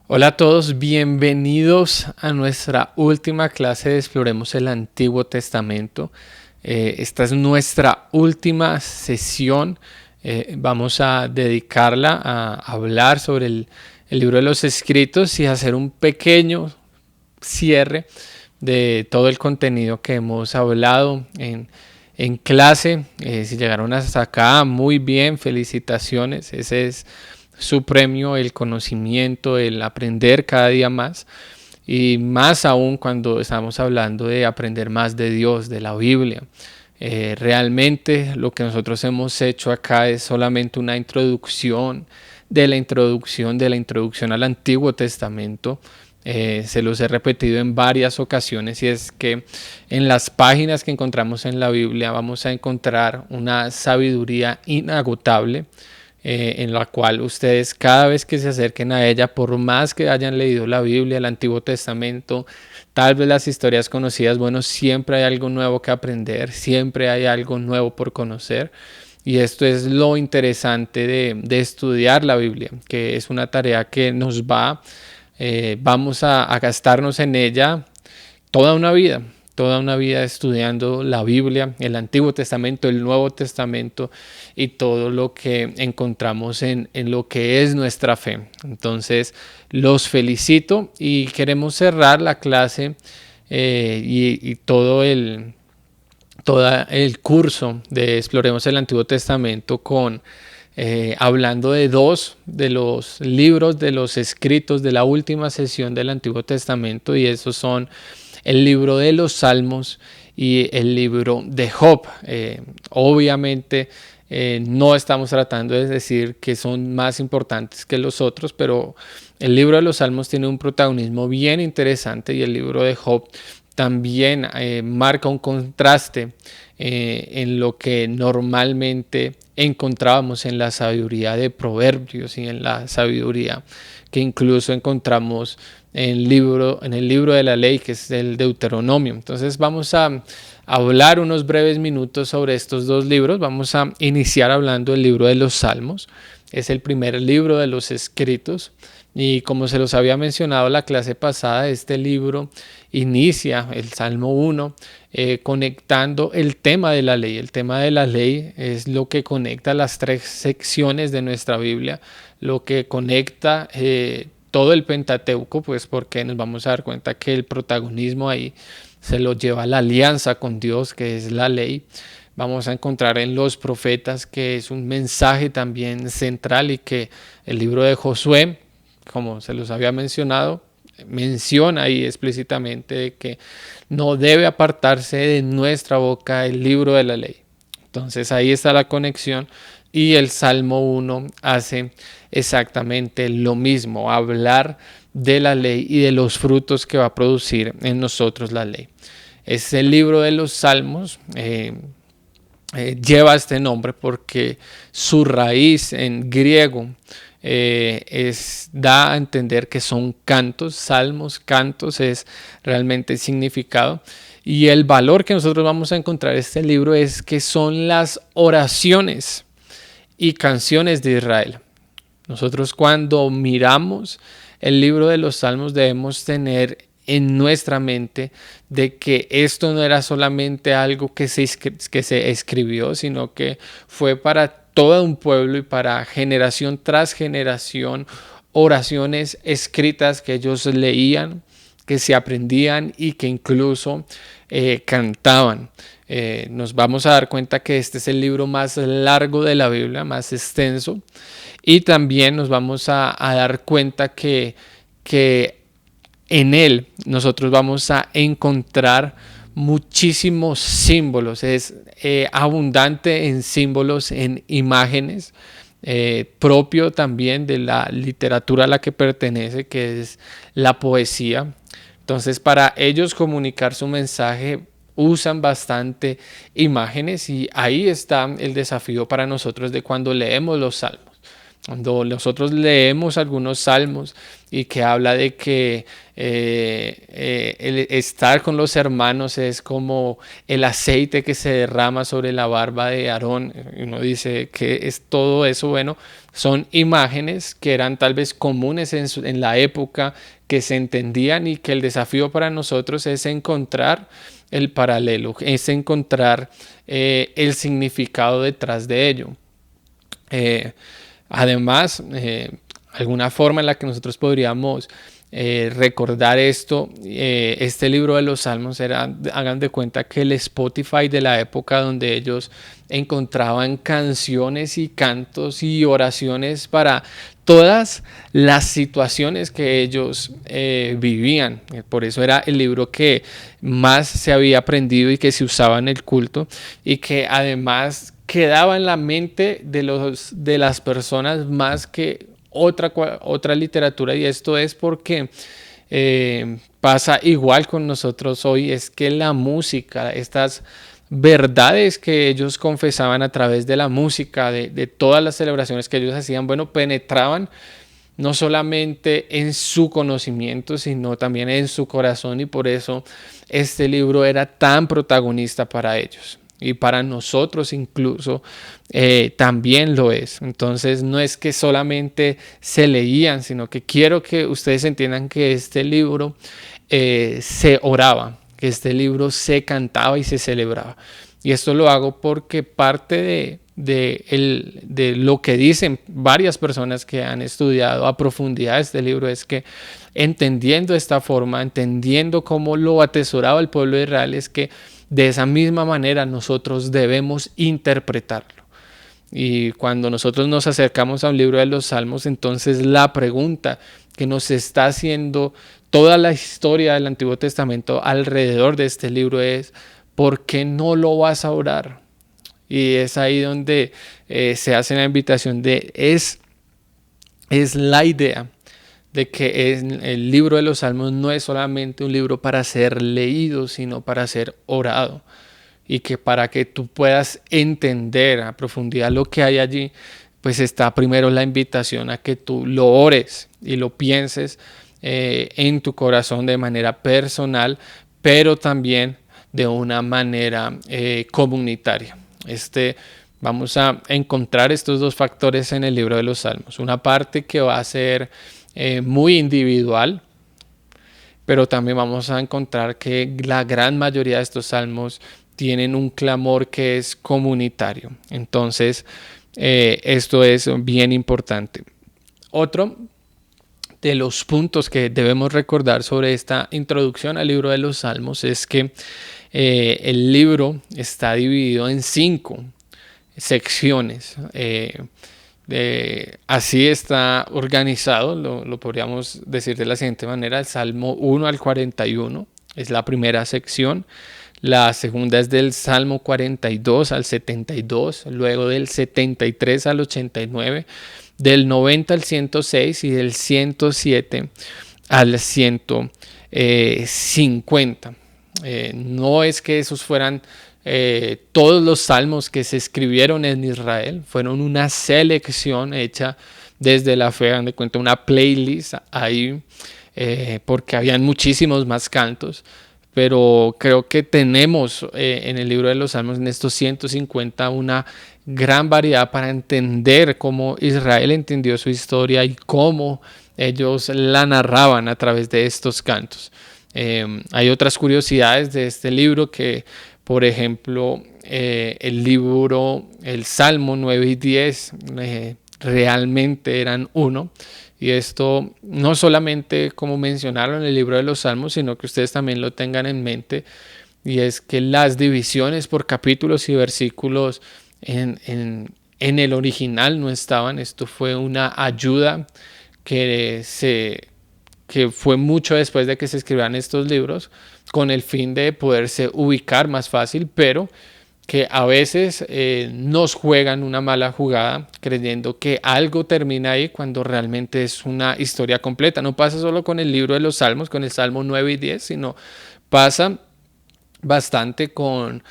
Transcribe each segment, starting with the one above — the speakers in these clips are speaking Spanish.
Hola a todos, bienvenidos a nuestra última clase de Exploremos el Antiguo Testamento. Esta es nuestra última sesión. Vamos a dedicarla a hablar sobre el libro de los escritos y hacer un pequeño cierre de todo el contenido que hemos hablado en clase. Si llegaron hasta acá, muy bien, felicitaciones. Ese es su premio, el conocimiento, el aprender cada día más, y más aún cuando estamos hablando de aprender más de Dios, de la Biblia. Realmente lo que nosotros hemos hecho acá es solamente una introducción de la introducción al Antiguo Testamento. Se los he repetido en varias ocasiones, y es que en las páginas que encontramos en la Biblia vamos a encontrar una sabiduría inagotable, en la cual ustedes, cada vez que se acerquen a ella, por más que hayan leído la Biblia, el Antiguo Testamento, tal vez las historias conocidas, bueno, siempre hay algo nuevo que aprender, siempre hay algo nuevo por conocer. Y esto es lo interesante de estudiar la Biblia, que es una tarea que vamos a gastarnos en ella toda una vida estudiando la Biblia, el Antiguo Testamento, el Nuevo Testamento y todo lo que encontramos en lo que es nuestra fe. Entonces, los felicito y queremos cerrar la clase y todo el curso de Exploremos el Antiguo Testamento hablando de dos de los libros de los escritos de la última sesión del Antiguo Testamento, y esos son el libro de los Salmos y el libro de Job. Obviamente no estamos tratando de decir que son más importantes que los otros, pero el libro de los Salmos tiene un protagonismo bien interesante, y el libro de Job también marca un contraste en lo que normalmente encontrábamos en la sabiduría de Proverbios y en la sabiduría que incluso encontramos en el libro de la ley, que es el Deuteronomio. Entonces vamos a hablar unos breves minutos sobre estos dos libros. Vamos a iniciar hablando del libro de los Salmos. Es el primer libro de los escritos, y como se los había mencionado la clase pasada, este libro inicia el Salmo 1 conectando el tema de la ley. El tema de la ley es lo que conecta las tres secciones de nuestra Biblia, lo que conecta todo el Pentateuco, pues porque nos vamos a dar cuenta que el protagonismo ahí se lo lleva la alianza con Dios, que es la ley. Vamos a encontrar en los profetas, que es un mensaje también central, y que el libro de Josué, como se los había mencionado, menciona ahí explícitamente de que no debe apartarse de nuestra boca el libro de la ley. Entonces ahí está la conexión, y el Salmo 1 hace exactamente lo mismo, hablar de la ley y de los frutos que va a producir en nosotros la ley. Es el libro de los Salmos. Lleva este nombre porque su raíz en griego da a entender que son cantos, salmos, cantos es realmente el significado. Y el valor que nosotros vamos a encontrar en este libro es que son las oraciones y canciones de Israel. Nosotros, cuando miramos el libro de los Salmos, debemos tener en nuestra mente de que esto no era solamente algo que se escribió, sino que fue para todo un pueblo y para generación tras generación, oraciones escritas que ellos leían, que se aprendían y que incluso cantaban. Nos vamos a dar cuenta que este es el libro más largo de la Biblia, más extenso, y también nos vamos a dar cuenta que en él nosotros vamos a encontrar muchísimos símbolos. Es abundante en símbolos, en imágenes, propio también de la literatura a la que pertenece, que es la poesía. Entonces, para ellos comunicar su mensaje usan bastante imágenes, y ahí está el desafío para nosotros de cuando leemos los Salmos. Cuando nosotros leemos algunos salmos y que habla de que el estar con los hermanos es como el aceite que se derrama sobre la barba de Aarón, y uno dice que es todo eso, bueno, son imágenes que eran tal vez comunes en la época, que se entendían, y que el desafío para nosotros es encontrar el paralelo, es encontrar el significado detrás de ello. Eh, Además, alguna forma en la que nosotros podríamos recordar esto, este libro de los Salmos era, hagan de cuenta que el Spotify de la época, donde ellos encontraban canciones y cantos y oraciones para todas las situaciones que ellos vivían. Por eso era el libro que más se había aprendido y que se usaba en el culto, y que además quedaba en la mente de las personas más que otra literatura. Y esto es porque pasa igual con nosotros hoy, es que la música, estas verdades que ellos confesaban a través de la música, de todas las celebraciones que ellos hacían, bueno, penetraban no solamente en su conocimiento, sino también en su corazón, y por eso este libro era tan protagonista para ellos. Y para nosotros incluso también lo es. Entonces no es que solamente se leían, sino que quiero que ustedes entiendan que este libro se oraba, que este libro se cantaba y se celebraba. Y esto lo hago porque parte de lo que dicen varias personas que han estudiado a profundidad este libro es que, entendiendo esta forma, entendiendo cómo lo atesoraba el pueblo de Israel, es que de esa misma manera nosotros debemos interpretarlo. Y cuando nosotros nos acercamos a un libro de los Salmos, entonces la pregunta que nos está haciendo toda la historia del Antiguo Testamento alrededor de este libro es: ¿por qué no lo vas a orar? Y es ahí donde se hace la invitación es la idea de que el libro de los Salmos no es solamente un libro para ser leído, sino para ser orado. Y que para que tú puedas entender a profundidad lo que hay allí, pues está primero la invitación a que tú lo ores y lo pienses en tu corazón de manera personal, pero también de una manera comunitaria. Vamos a encontrar estos dos factores en el libro de los Salmos. Una parte que va a ser muy individual, pero también vamos a encontrar que la gran mayoría de estos salmos tienen un clamor que es comunitario. Entonces, esto es bien importante. Otro de los puntos que debemos recordar sobre esta introducción al libro de los Salmos es que el libro está dividido en 5 secciones. Así está organizado, lo podríamos decir de la siguiente manera: el Salmo 1 al 41 es la primera sección, la segunda es del Salmo 42 al 72, luego del 73 al 89, del 90 al 106 y del 107 al 150. No es que esos fueran todos los salmos que se escribieron en Israel, fueron una selección hecha desde la fe, dan de cuenta, una playlist ahí, porque habían muchísimos más cantos, pero creo que tenemos en el libro de los Salmos, en estos 150, una gran variedad para entender cómo Israel entendió su historia y cómo ellos la narraban a través de estos cantos. Hay otras curiosidades de este libro que, por ejemplo, el Salmo 9 y 10 realmente eran uno. Y esto no solamente como mencionaron en el libro de los Salmos, sino que ustedes también lo tengan en mente. Y es que las divisiones por capítulos y versículos en el original no estaban. Esto fue una ayuda que fue mucho después de que se escribieran estos libros, con el fin de poderse ubicar más fácil, pero que a veces nos juegan una mala jugada creyendo que algo termina ahí cuando realmente es una historia completa. No pasa solo con el libro de los Salmos, con el Salmo 9 y 10, sino pasa bastante con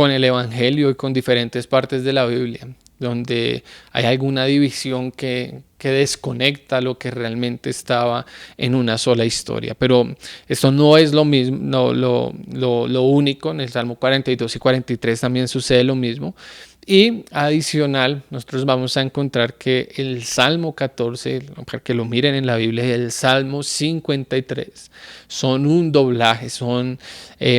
el Evangelio y con diferentes partes de la Biblia. donde hay alguna división que desconecta lo que realmente estaba en una sola historia. Pero esto no es lo mismo, no, lo único. En el Salmo 42 y 43 también sucede lo mismo. Y adicional, nosotros vamos a encontrar que el Salmo 14, para que lo miren en la Biblia, y el Salmo 53 son un doblaje, son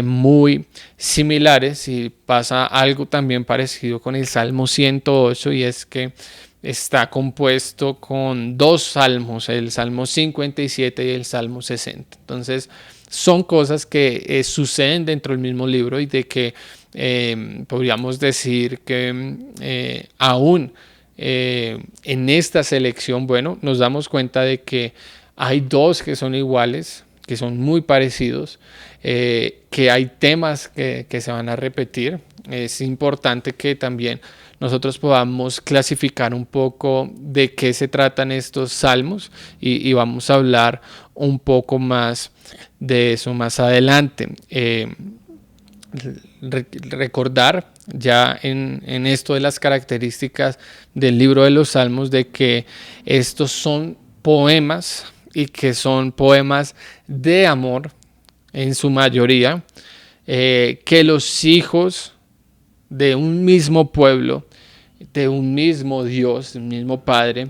muy similares, y pasa algo también parecido con el Salmo 108, y es que está compuesto con dos salmos, el Salmo 57 y el Salmo 60. Entonces, son cosas que suceden dentro del mismo libro, y de que podríamos decir que aún en esta selección, bueno, nos damos cuenta de que hay dos que son iguales, que son muy parecidos, que hay temas que se van a repetir. Es importante que también nosotros podamos clasificar un poco de qué se tratan estos salmos, y vamos a hablar un poco más de eso más adelante. Recordar ya en esto de las características del libro de los Salmos, de que estos son poemas, y que son poemas de amor en su mayoría, que los hijos de un mismo pueblo, de un mismo Dios, de un mismo Padre,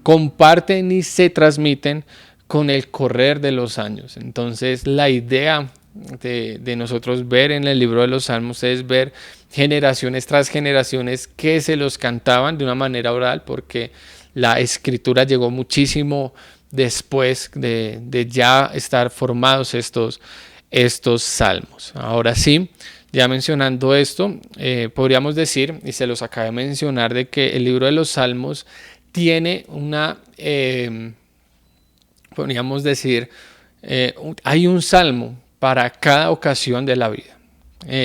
comparten y se transmiten con el correr de los años. Entonces, la idea de nosotros ver en el libro de los Salmos es ver generaciones tras generaciones que se los cantaban de una manera oral, porque la escritura llegó muchísimo después de ya estar formados estos salmos. Ahora sí, ya mencionando esto, podríamos decir, y se los acabé de mencionar, de que el libro de los Salmos tiene una, podríamos decir, hay un salmo para cada ocasión de la vida.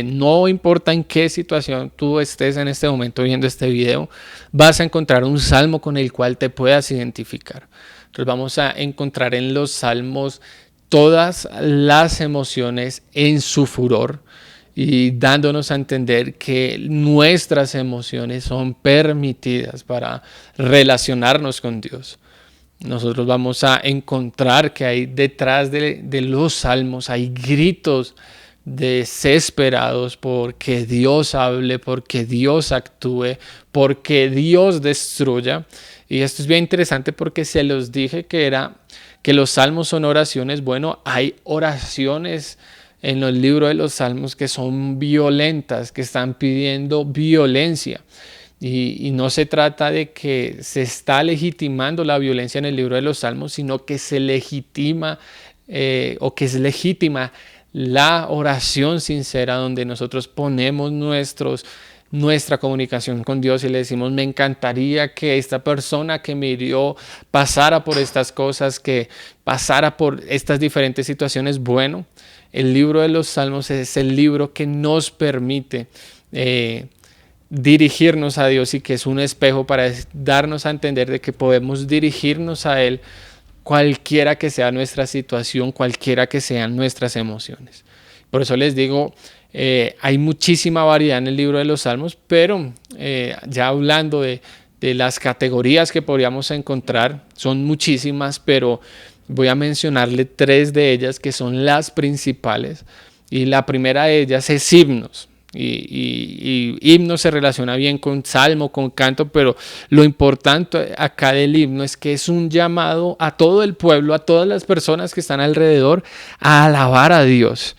No importa en qué situación tú estés en este momento viendo este video, vas a encontrar un salmo con el cual te puedas identificar. Entonces vamos a encontrar en los salmos todas las emociones en su furor, y dándonos a entender que nuestras emociones son permitidas para relacionarnos con Dios. Nosotros vamos a encontrar que hay detrás de los salmos, hay gritos desesperados porque Dios hable, porque Dios actúe, porque Dios destruya. Y esto es bien interesante, porque se los dije que los salmos son oraciones. Bueno, hay oraciones en los libros de los salmos que son violentas, que están pidiendo violencia. Y no se trata de que se está legitimando la violencia en el libro de los salmos, sino que se legitima o que es legítima la oración sincera, donde nosotros ponemos nuestra comunicación con Dios y le decimos: me encantaría que esta persona que me hirió pasara por estas cosas, que pasara por estas diferentes situaciones. Bueno, el libro de los Salmos es el libro que nos permite dirigirnos a Dios, y que es un espejo para darnos a entender de que podemos dirigirnos a Él cualquiera que sea nuestra situación, cualquiera que sean nuestras emociones. Por eso les digo, hay muchísima variedad en el libro de los Salmos, pero ya hablando de las categorías que podríamos encontrar, son muchísimas, pero voy a mencionarle tres de ellas que son las principales. Y la primera de ellas es himnos. Y himno se relaciona bien con salmo, con canto, pero lo importante acá del himno es que es un llamado a todo el pueblo, a todas las personas que están alrededor, a alabar a Dios.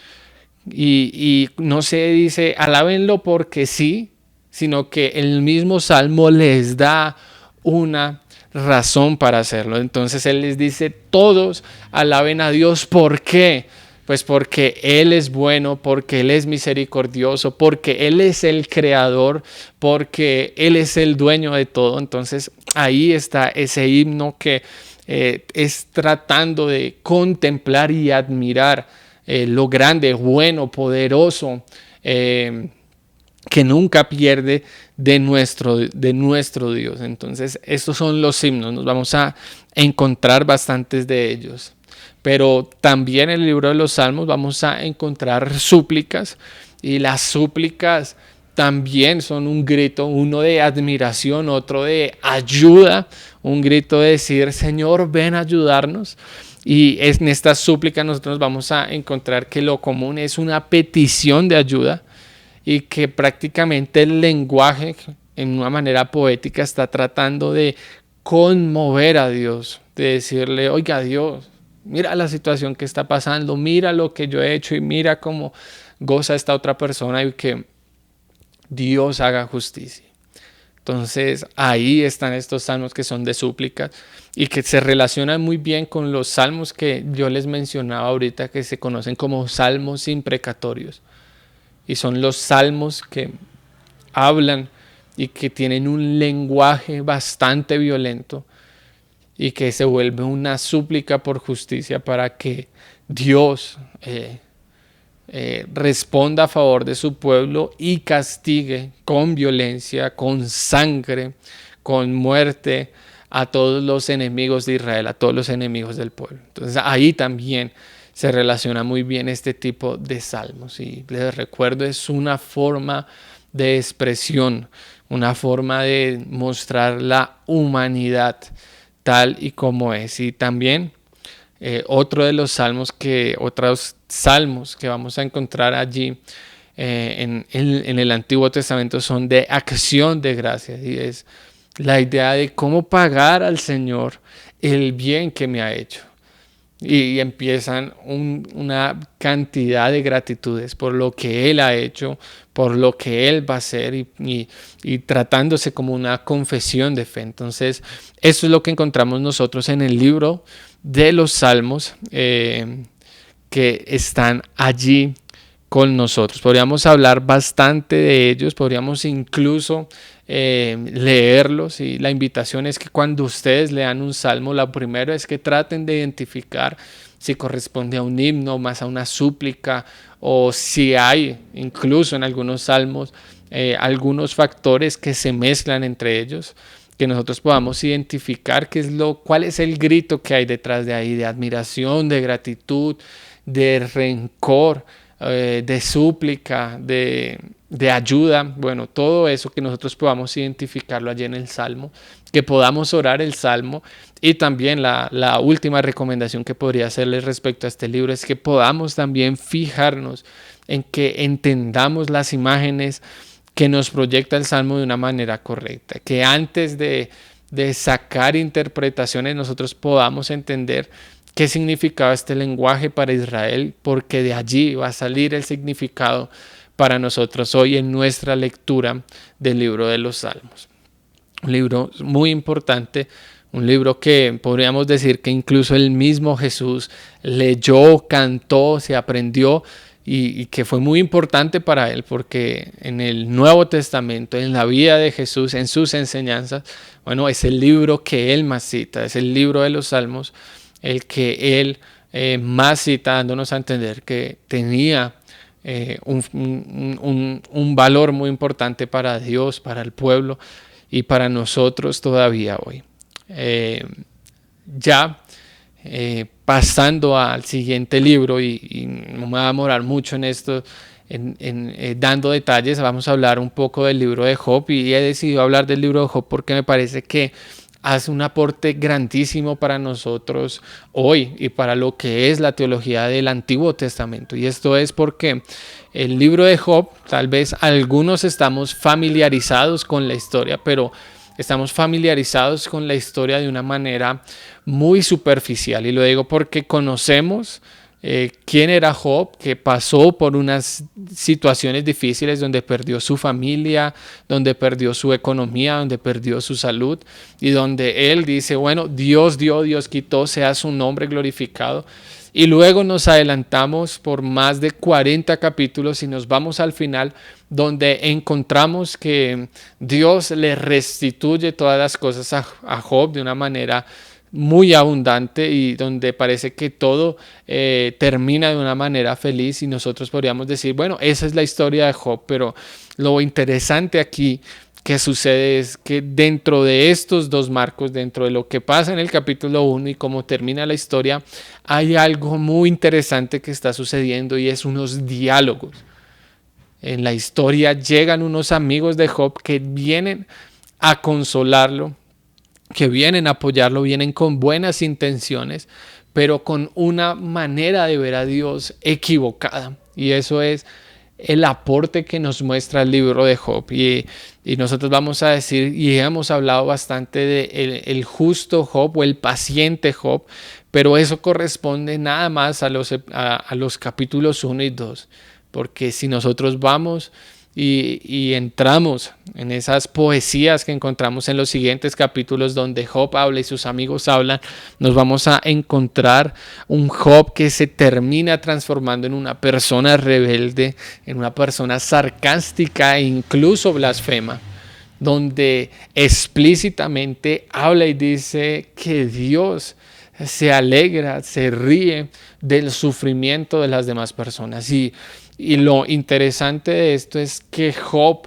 Y no se dice alábenlo porque sí, sino que el mismo salmo les da una razón para hacerlo. Entonces él les dice: todos alaben a Dios. ¿Por qué? Pues porque Él es bueno, porque Él es misericordioso, porque Él es el creador, porque Él es el dueño de todo. Entonces ahí está ese himno que es tratando de contemplar y admirar lo grande, bueno, poderoso, que nunca pierde de nuestro Dios. Entonces estos son los himnos, nos vamos a encontrar bastantes de ellos. Pero también en el libro de los Salmos vamos a encontrar súplicas, y las súplicas también son un grito, uno de admiración, otro de ayuda, un grito de decir, Señor, ven a ayudarnos. Y en esta súplica nosotros vamos a encontrar que lo común es una petición de ayuda y que prácticamente el lenguaje, en una manera poética, está tratando de conmover a Dios, de decirle, oiga Dios, mira la situación que está pasando, mira lo que yo he hecho y mira cómo goza esta otra persona y que Dios haga justicia. Entonces ahí están estos salmos que son de súplicas y que se relacionan muy bien con los salmos que yo les mencionaba ahorita, que se conocen como salmos imprecatorios. Y son los salmos que hablan y que tienen un lenguaje bastante violento y que se vuelve una súplica por justicia para que Dios responda a favor de su pueblo y castigue con violencia, con sangre, con muerte a todos los enemigos de Israel, a todos los enemigos del pueblo. Entonces ahí también se relaciona muy bien este tipo de salmos. Y les recuerdo, es una forma de expresión, una forma de mostrar la humanidad tal y como es. Y también otro de los salmos otros salmos que vamos a encontrar allí en el Antiguo Testamento son de acción de gracias, y es la idea de cómo pagar al Señor el bien que me ha hecho. Y empiezan una cantidad de gratitudes por lo que Él ha hecho, por lo que Él va a hacer y tratándose como una confesión de fe. Entonces, eso es lo que encontramos nosotros en el libro de los Salmos que están allí con nosotros. Podríamos hablar bastante de ellos, podríamos incluso leerlos, y la invitación es que cuando ustedes lean un salmo, lo primero es que traten de identificar si corresponde a un himno, más a una súplica, o si hay incluso en algunos salmos algunos factores que se mezclan entre ellos, que nosotros podamos identificar cuál es el grito que hay detrás de ahí, de admiración, de gratitud, de rencor, de súplica, de ayuda. Bueno, todo eso que nosotros podamos identificarlo allí en el Salmo, que podamos orar el Salmo. Y también la última recomendación que podría hacerles respecto a este libro es que podamos también fijarnos en que entendamos las imágenes que nos proyecta el Salmo de una manera correcta, que antes de sacar interpretaciones nosotros podamos entender qué significaba este lenguaje para Israel, porque de allí va a salir el significado para nosotros hoy en nuestra lectura del libro de los Salmos. Un libro muy importante, un libro que podríamos decir que incluso el mismo Jesús leyó, cantó, se aprendió, y que fue muy importante para él, porque en el Nuevo Testamento, en la vida de Jesús, en sus enseñanzas, bueno, es el libro que él más cita, es el libro de los Salmos, el que él más cita, dándonos a entender que tenía un valor muy importante para Dios, para el pueblo y para nosotros todavía hoy. Pasando al siguiente libro, y no me voy a demorar mucho en esto, dando detalles, vamos a hablar un poco del libro de Job, y he decidido hablar del libro de Job porque me parece que hace un aporte grandísimo para nosotros hoy y para lo que es la teología del Antiguo Testamento. Y esto es porque el libro de Job, tal vez algunos estamos familiarizados con la historia, pero estamos familiarizados con la historia de una manera muy superficial. Y lo digo porque conocemos quién era Job, que pasó por unas situaciones difíciles donde perdió su familia, donde perdió su economía, donde perdió su salud, y donde él dice, bueno, Dios dio, Dios quitó, sea su nombre glorificado. Y luego nos adelantamos por más de 40 capítulos y nos vamos al final, donde encontramos que Dios le restituye todas las cosas a Job de una manera muy abundante, y donde parece que todo termina de una manera feliz, y nosotros podríamos decir, bueno, esa es la historia de Job. Pero lo interesante aquí que sucede es que dentro de estos dos marcos, dentro de lo que pasa en el capítulo 1 y cómo termina la historia, hay algo muy interesante que está sucediendo, y es unos diálogos. en la historia llegan unos amigos de Job que vienen a consolarlo, que vienen a apoyarlo, vienen con buenas intenciones, pero con una manera de ver a Dios equivocada. Y eso es el aporte que nos muestra el libro de Job. Y nosotros vamos a decir, y hemos hablado bastante de el justo Job o el paciente Job, pero eso corresponde nada más a los capítulos 1 y 2. Porque si nosotros vamos y entramos en esas poesías que encontramos en los siguientes capítulos donde Job habla y sus amigos hablan, nos vamos a encontrar un Job que se termina transformando en una persona rebelde, en una persona sarcástica e incluso blasfema, donde explícitamente habla y dice que Dios se alegra, se ríe del sufrimiento de las demás personas. Y lo interesante de esto es que Job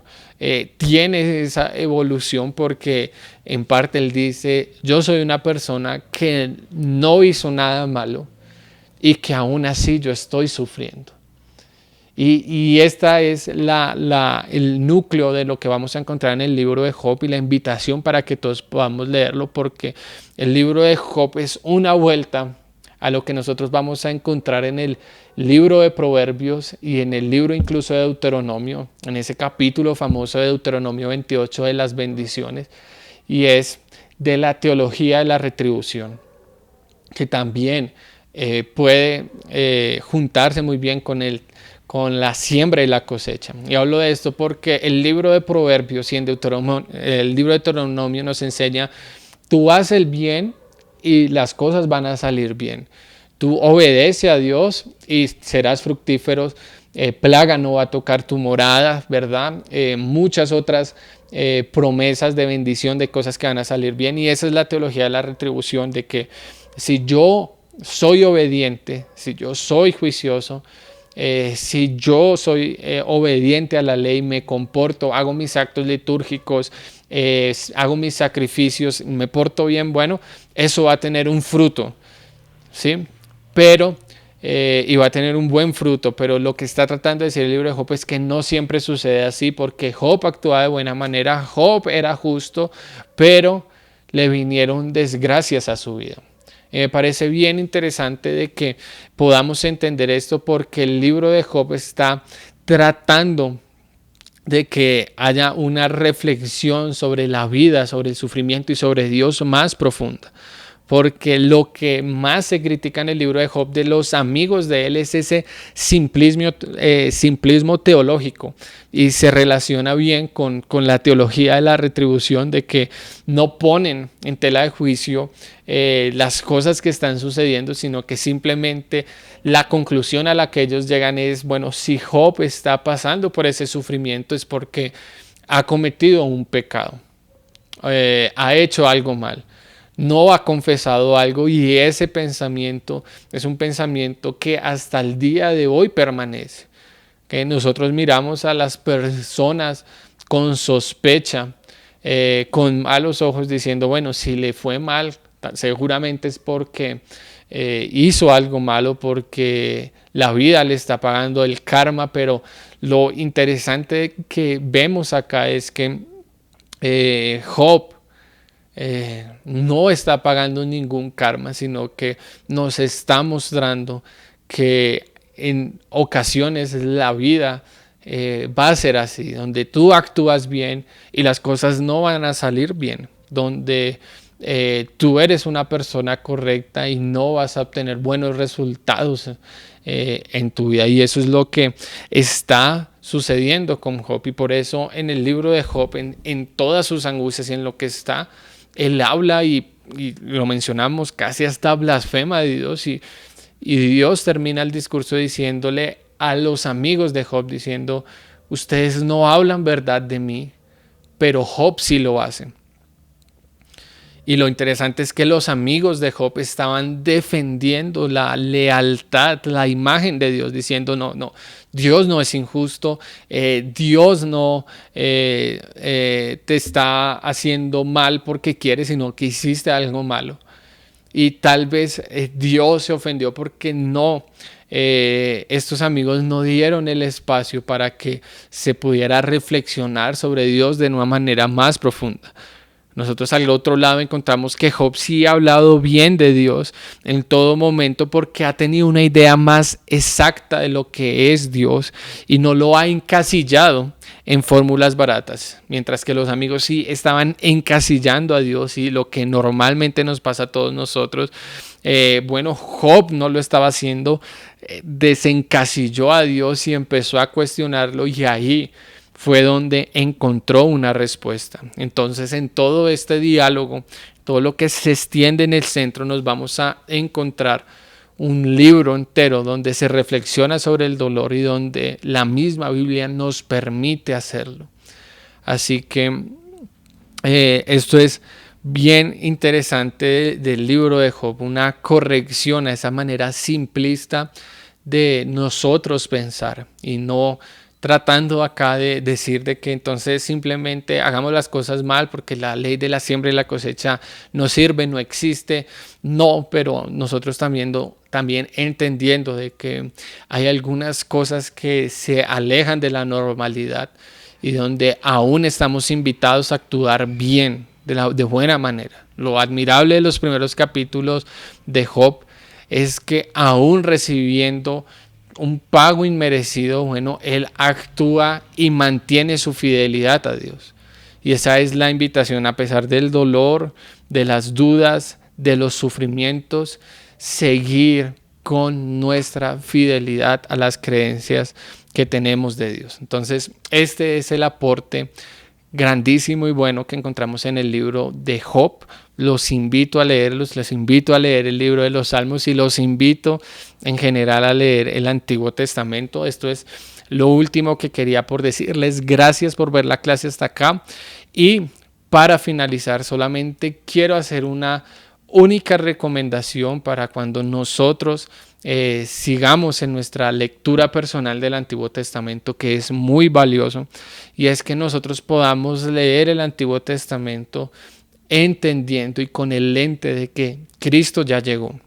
tiene esa evolución porque en parte él dice, yo soy una persona que no hizo nada malo y que aún así yo estoy sufriendo. Y esta es el núcleo de lo que vamos a encontrar en el libro de Job y la invitación para que todos podamos leerlo, porque el libro de Job es una vuelta a lo que nosotros vamos a encontrar en el libro de Proverbios y en el libro incluso de Deuteronomio, en ese capítulo famoso de Deuteronomio 28 de las bendiciones, y es de la teología de la retribución, que también puede juntarse muy bien con la siembra y la cosecha. Y hablo de esto porque el libro de Proverbios y el libro de Deuteronomio nos enseña, tú haces el bien y las cosas van a salir bien. Tú obedece a Dios y serás fructífero. Plaga no va a tocar tu morada, ¿verdad? Muchas otras promesas de bendición, de cosas que van a salir bien. Y esa es la teología de la retribución, de que si yo soy obediente, si yo soy juicioso, si yo soy obediente a la ley, me comporto, hago mis actos litúrgicos, hago mis sacrificios, me porto bien, bueno, eso va a tener un fruto, ¿sí? Pero, y va a tener un buen fruto, pero lo que está tratando de decir el libro de Job es que no siempre sucede así, porque Job actuaba de buena manera, Job era justo, pero le vinieron desgracias a su vida. Me parece bien interesante de que podamos entender esto porque el libro de Job está tratando de que haya una reflexión sobre la vida, sobre el sufrimiento y sobre Dios más profunda. Porque lo que más se critica en el libro de Job de los amigos de él es ese simplismo teológico, y se relaciona bien con la teología de la retribución, de que no ponen en tela de juicio las cosas que están sucediendo, sino que simplemente la conclusión a la que ellos llegan es, bueno, si Job está pasando por ese sufrimiento es porque ha cometido un pecado, ha hecho algo mal, no ha confesado algo, y ese pensamiento es un pensamiento que hasta el día de hoy permanece. Que nosotros miramos a las personas con sospecha, con malos ojos, diciendo, bueno, si le fue mal, seguramente es porque hizo algo malo, porque la vida le está pagando el karma. Pero lo interesante que vemos acá es que Job no está pagando ningún karma, sino que nos está mostrando que en ocasiones la vida va a ser así, donde tú actúas bien y las cosas no van a salir bien, donde tú eres una persona correcta y no vas a obtener buenos resultados en tu vida. Y eso es lo que está sucediendo con Job, y por eso en el libro de Job, en todas sus angustias y en lo que está, él habla y lo mencionamos, casi hasta blasfema de Dios, y Dios termina el discurso diciéndole a los amigos de Job, diciendo, ustedes no hablan verdad de mí, pero Job sí lo hace. Y lo interesante es que los amigos de Job estaban defendiendo la lealtad, la imagen de Dios, diciendo, no, Dios no es injusto, Dios no te está haciendo mal porque quiere, sino que hiciste algo malo. y tal vez Dios se ofendió porque estos amigos no dieron el espacio para que se pudiera reflexionar sobre Dios de una manera más profunda. Nosotros al otro lado encontramos que Job sí ha hablado bien de Dios en todo momento porque ha tenido una idea más exacta de lo que es Dios y no lo ha encasillado en fórmulas baratas, mientras que los amigos sí estaban encasillando a Dios y lo que normalmente nos pasa a todos nosotros. Job no lo estaba haciendo, desencasilló a Dios y empezó a cuestionarlo, y ahí fue donde encontró una respuesta. Entonces, en todo este diálogo, todo lo que se extiende en el centro, nos vamos a encontrar un libro entero donde se reflexiona sobre el dolor y donde la misma Biblia nos permite hacerlo. Así que esto es bien interesante del libro de Job, una corrección a esa manera simplista de nosotros pensar, y no tratando acá de decir de que entonces simplemente hagamos las cosas mal porque la ley de la siembra y la cosecha no sirve, no existe. No, pero nosotros también entendiendo de que hay algunas cosas que se alejan de la normalidad y donde aún estamos invitados a actuar bien, de buena manera. Lo admirable de los primeros capítulos de Job es que aún recibiendo un pago inmerecido, él actúa y mantiene su fidelidad a Dios. Y esa es la invitación, a pesar del dolor, de las dudas, de los sufrimientos, seguir con nuestra fidelidad a las creencias que tenemos de Dios. Entonces, este es el aporte grandísimo y bueno que encontramos en el libro de Job. Los invito a leerlos, les invito a leer el libro de los Salmos y los invito en general a leer el Antiguo Testamento. Esto es lo último que quería por decirles. Gracias por ver la clase hasta acá, y para finalizar solamente quiero hacer una única recomendación para cuando nosotros sigamos en nuestra lectura personal del Antiguo Testamento, que es muy valioso, y es que nosotros podamos leer el Antiguo Testamento entendiendo y con el lente de que Cristo ya llegó.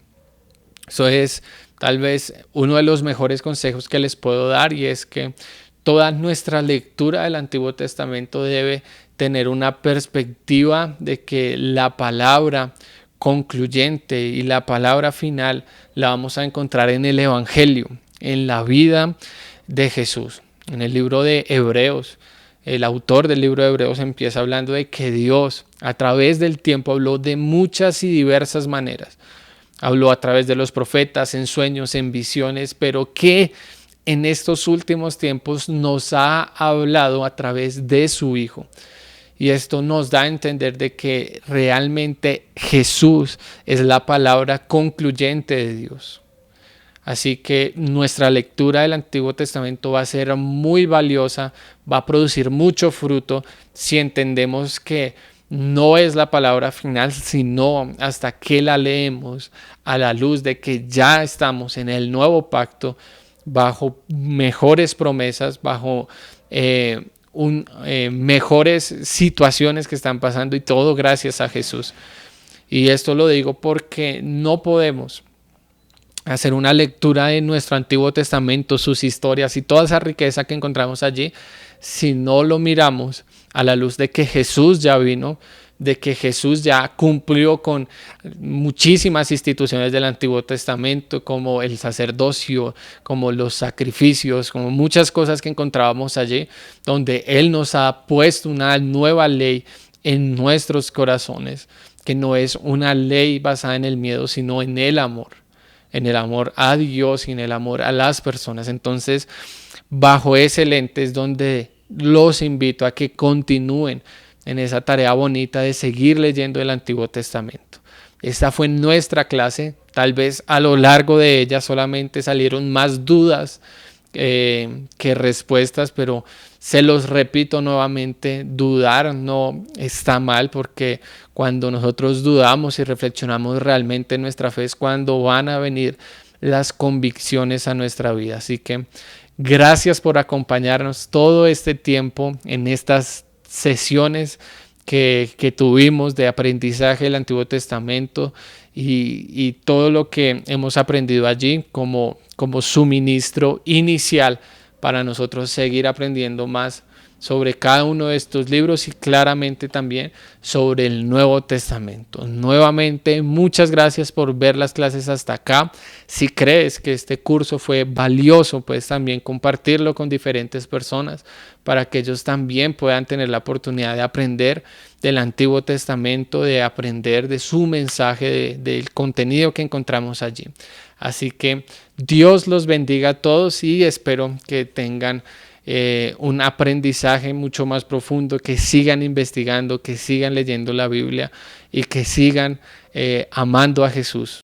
Eso es tal vez uno de los mejores consejos que les puedo dar, y es que toda nuestra lectura del Antiguo Testamento debe tener una perspectiva de que la palabra concluyente y la palabra final la vamos a encontrar en el Evangelio, en la vida de Jesús. En el libro de Hebreos, el autor del libro de Hebreos empieza hablando de que Dios a través del tiempo habló de muchas y diversas maneras. Habló a través de los profetas, en sueños, en visiones, pero que en estos últimos tiempos nos ha hablado a través de su Hijo. Y esto nos da a entender de que realmente Jesús es la palabra concluyente de Dios. Así que nuestra lectura del Antiguo Testamento va a ser muy valiosa, va a producir mucho fruto si entendemos que no es la palabra final, sino hasta que la leemos a la luz de que ya estamos en el nuevo pacto, bajo mejores promesas, bajo mejores situaciones que están pasando, y todo gracias a Jesús. Y esto lo digo porque no podemos hacer una lectura de nuestro Antiguo Testamento, sus historias y toda esa riqueza que encontramos allí, si no lo miramos a la luz de que Jesús ya vino, de que Jesús ya cumplió con muchísimas instituciones del Antiguo Testamento, como el sacerdocio, como los sacrificios, como muchas cosas que encontrábamos allí, donde Él nos ha puesto una nueva ley en nuestros corazones, que no es una ley basada en el miedo, sino en el amor a Dios y en el amor a las personas. Entonces, bajo ese lente es donde los invito a que continúen en esa tarea bonita de seguir leyendo el Antiguo Testamento. Esta fue nuestra clase. Tal vez a lo largo de ella solamente salieron más dudas que respuestas, pero se los repito nuevamente, dudar no está mal, porque cuando nosotros dudamos y reflexionamos realmente en nuestra fe es cuando van a venir las convicciones a nuestra vida. Así que gracias por acompañarnos todo este tiempo en estas sesiones que tuvimos de aprendizaje del Antiguo Testamento y todo lo que hemos aprendido allí como suministro inicial para nosotros seguir aprendiendo más sobre cada uno de estos libros y claramente también sobre el Nuevo Testamento. Nuevamente, muchas gracias por ver las clases hasta acá. Si crees que este curso fue valioso, puedes también compartirlo con diferentes personas para que ellos también puedan tener la oportunidad de aprender del Antiguo Testamento, de aprender de su mensaje, del contenido que encontramos allí. Así que Dios los bendiga a todos y espero que tengan un aprendizaje mucho más profundo, que sigan investigando, que sigan leyendo la Biblia y que sigan amando a Jesús.